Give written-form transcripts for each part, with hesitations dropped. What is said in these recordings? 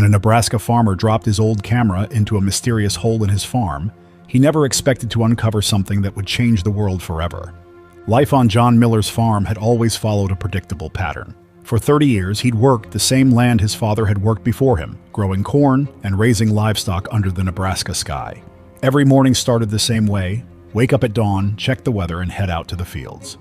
When a Nebraska farmer dropped his old camera into a mysterious hole in his farm, he never expected to uncover something that would change the world forever. Life on John Miller's farm had always followed a predictable pattern. For 30 years, he'd worked the same land his father had worked before him, growing corn and raising livestock under the Nebraska sky. Every morning started the same way: wake up at dawn, check the weather, and head out to the fields.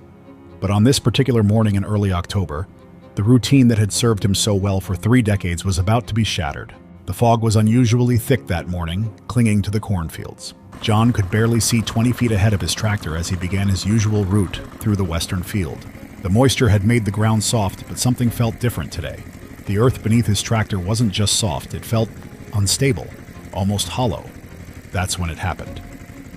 But on this particular morning in early October, the routine that had served him so well for 3 decades was about to be shattered. The fog was unusually thick that morning, clinging to the cornfields. John could barely see 20 feet ahead of his tractor as he began his usual route through the western field. The moisture had made the ground soft, but something felt different today. The earth beneath his tractor wasn't just soft, it felt unstable, almost hollow. That's when it happened.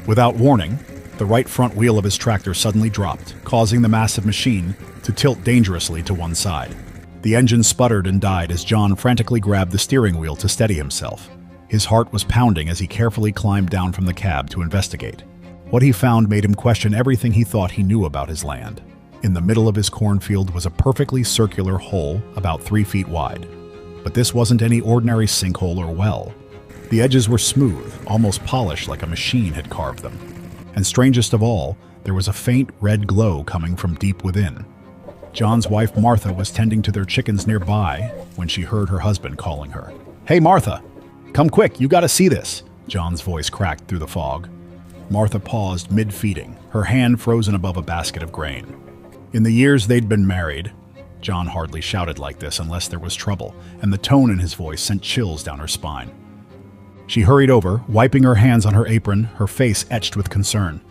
Without warning, the right front wheel of his tractor suddenly dropped, causing the massive machine to tilt dangerously to one side. The engine sputtered and died as John frantically grabbed the steering wheel to steady himself. His heart was pounding as he carefully climbed down from the cab to investigate. What he found made him question everything he thought he knew about his land. In the middle of his cornfield was a perfectly circular hole about 3 feet wide. But this wasn't any ordinary sinkhole or well. The edges were smooth, almost polished like a machine had carved them. And strangest of all, there was a faint red glow coming from deep within. John's wife Martha was tending to their chickens nearby when she heard her husband calling her. "Hey Martha, come quick, you gotta see this," John's voice cracked through the fog. Martha paused mid-feeding, her hand frozen above a basket of grain. In the years they'd been married, John hardly shouted like this unless there was trouble, and the tone in his voice sent chills down her spine. She hurried over, wiping her hands on her apron, her face etched with concern.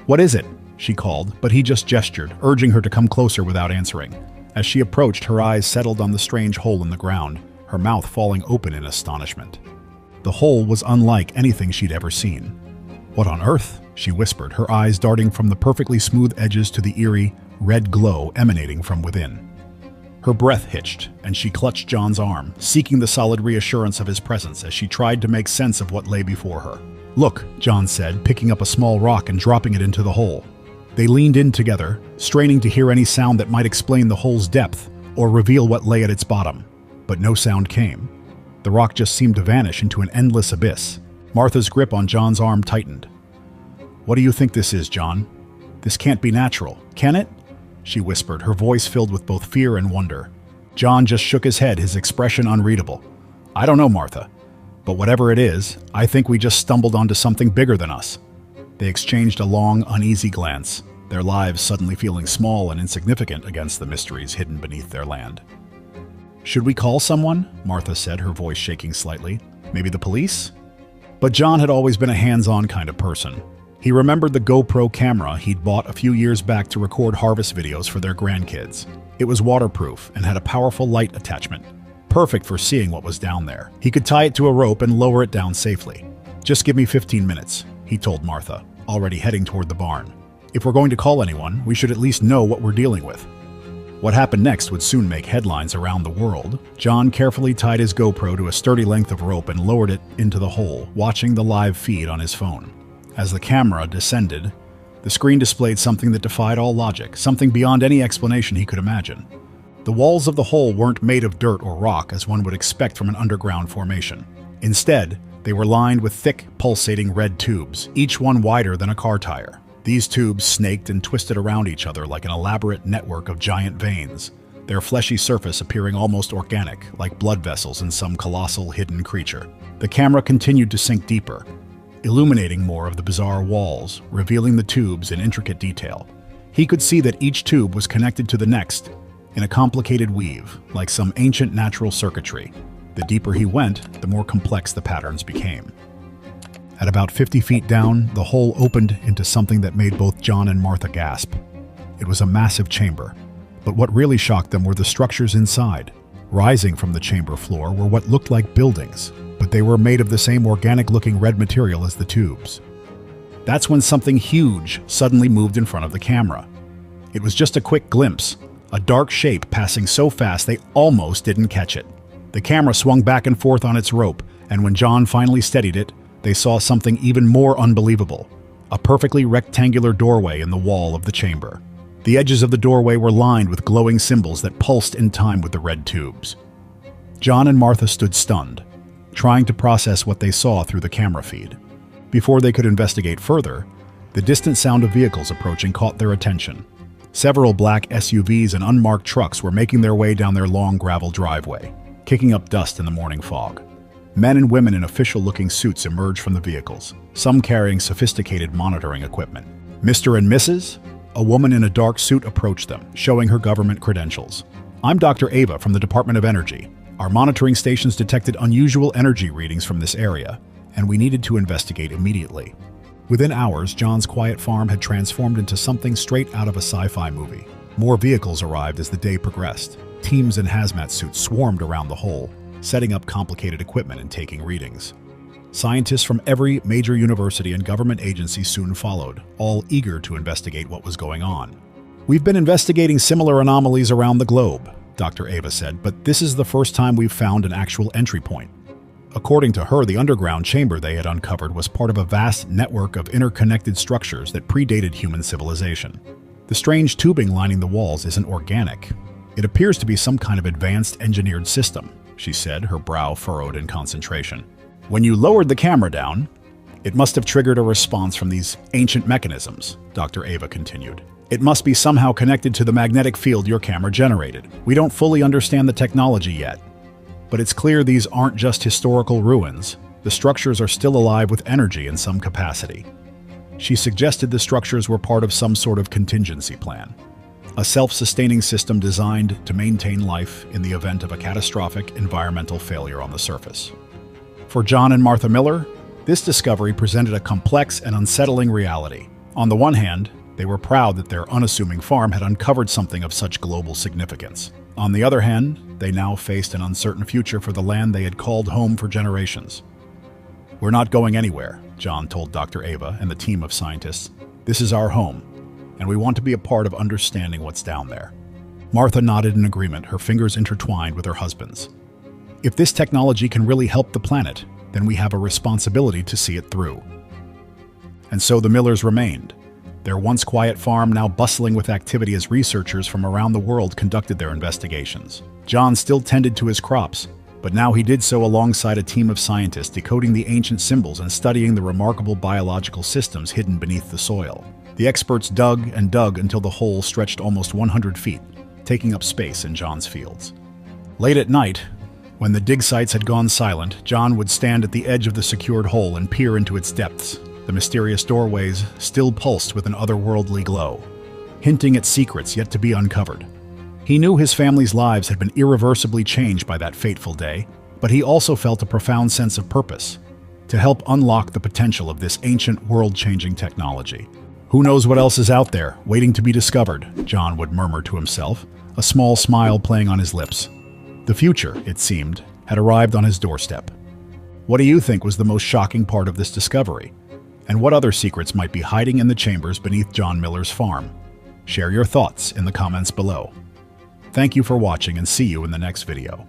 "What is it?" she called, but he just gestured, urging her to come closer without answering. As she approached, her eyes settled on the strange hole in the ground, her mouth falling open in astonishment. The hole was unlike anything she'd ever seen. "What on earth?" she whispered, her eyes darting from the perfectly smooth edges to the eerie, red glow emanating from within. Her breath hitched, and she clutched John's arm, seeking the solid reassurance of his presence as she tried to make sense of what lay before her. "Look," John said, picking up a small rock and dropping it into the hole. They leaned in together, straining to hear any sound that might explain the hole's depth or reveal what lay at its bottom. But no sound came. The rock just seemed to vanish into an endless abyss. Martha's grip on John's arm tightened. "What do you think this is, John? This can't be natural, can it?" she whispered, her voice filled with both fear and wonder. John just shook his head, his expression unreadable. "I don't know, Martha, but whatever it is, I think we just stumbled onto something bigger than us." They exchanged a long, uneasy glance, their lives suddenly feeling small and insignificant against the mysteries hidden beneath their land. "Should we call someone?" Martha said, her voice shaking slightly. "Maybe the police?" But John had always been a hands-on kind of person. He remembered the GoPro camera he'd bought a few years back to record harvest videos for their grandkids. It was waterproof and had a powerful light attachment, perfect for seeing what was down there. He could tie it to a rope and lower it down safely. "Just give me 15 minutes, he told Martha, already heading toward the barn. "If we're going to call anyone, we should at least know what we're dealing with." What happened next would soon make headlines around the world. John carefully tied his GoPro to a sturdy length of rope and lowered it into the hole, watching the live feed on his phone. As the camera descended, the screen displayed something that defied all logic, something beyond any explanation he could imagine. The walls of the hole weren't made of dirt or rock as one would expect from an underground formation. Instead, they were lined with thick, pulsating red tubes, each one wider than a car tire. These tubes snaked and twisted around each other like an elaborate network of giant veins, their fleshy surface appearing almost organic, like blood vessels in some colossal hidden creature. The camera continued to sink deeper, illuminating more of the bizarre walls, revealing the tubes in intricate detail. He could see that each tube was connected to the next in a complicated weave, like some ancient natural circuitry. The deeper he went, the more complex the patterns became. At about 50 feet down, the hole opened into something that made both John and Martha gasp. It was a massive chamber, but what really shocked them were the structures inside. Rising from the chamber floor were what looked like buildings, but they were made of the same organic-looking red material as the tubes. That's when something huge suddenly moved in front of the camera. It was just a quick glimpse, a dark shape passing so fast they almost didn't catch it. The camera swung back and forth on its rope, and when John finally steadied it, they saw something even more unbelievable: a perfectly rectangular doorway in the wall of the chamber. The edges of the doorway were lined with glowing symbols that pulsed in time with the red tubes. John and Martha stood stunned, trying to process what they saw through the camera feed. Before they could investigate further, the distant sound of vehicles approaching caught their attention. Several black SUVs and unmarked trucks were making their way down their long gravel driveway, kicking up dust in the morning fog. Men and women in official-looking suits emerged from the vehicles, some carrying sophisticated monitoring equipment. Mr. and Mrs.? A woman in a dark suit approached them, showing her government credentials. "I'm Dr. Ava from the Department of Energy. Our monitoring stations detected unusual energy readings from this area, and we needed to investigate immediately." Within hours, John's quiet farm had transformed into something straight out of a sci-fi movie. More vehicles arrived as the day progressed. Teams in hazmat suits swarmed around the hole, setting up complicated equipment and taking readings. Scientists from every major university and government agency soon followed, all eager to investigate what was going on. "We've been investigating similar anomalies around the globe," Dr. Ava said, "but this is the first time we've found an actual entry point." According to her, the underground chamber they had uncovered was part of a vast network of interconnected structures that predated human civilization. "The strange tubing lining the walls isn't organic. It appears to be some kind of advanced engineered system," she said, her brow furrowed in concentration. "When you lowered the camera down, it must have triggered a response from these ancient mechanisms," Dr. Ava continued. "It must be somehow connected to the magnetic field your camera generated. We don't fully understand the technology yet, but it's clear these aren't just historical ruins. The structures are still alive with energy in some capacity." She suggested the structures were part of some sort of contingency plan, a self-sustaining system designed to maintain life in the event of a catastrophic environmental failure on the surface. For John and Martha Miller, this discovery presented a complex and unsettling reality. On the one hand, they were proud that their unassuming farm had uncovered something of such global significance. On the other hand, they now faced an uncertain future for the land they had called home for generations. "We're not going anywhere," John told Dr. Ava and the team of scientists. "This is our home, and we want to be a part of understanding what's down there." Martha nodded in agreement, her fingers intertwined with her husband's. "If this technology can really help the planet, then we have a responsibility to see it through." And so the Millers remained, their once quiet farm now bustling with activity as researchers from around the world conducted their investigations. John still tended to his crops, but now he did so alongside a team of scientists decoding the ancient symbols and studying the remarkable biological systems hidden beneath the soil. The experts dug and dug until the hole stretched almost 100 feet, taking up space in John's fields. Late at night, when the dig sites had gone silent, John would stand at the edge of the secured hole and peer into its depths. The mysterious doorways still pulsed with an otherworldly glow, hinting at secrets yet to be uncovered. He knew his family's lives had been irreversibly changed by that fateful day, but he also felt a profound sense of purpose, to help unlock the potential of this ancient world-changing technology. "Who knows what else is out there, waiting to be discovered," John would murmur to himself, a small smile playing on his lips. The future, it seemed, had arrived on his doorstep. What do you think was the most shocking part of this discovery? And what other secrets might be hiding in the chambers beneath John Miller's farm? Share your thoughts in the comments below. Thank you for watching and see you in the next video.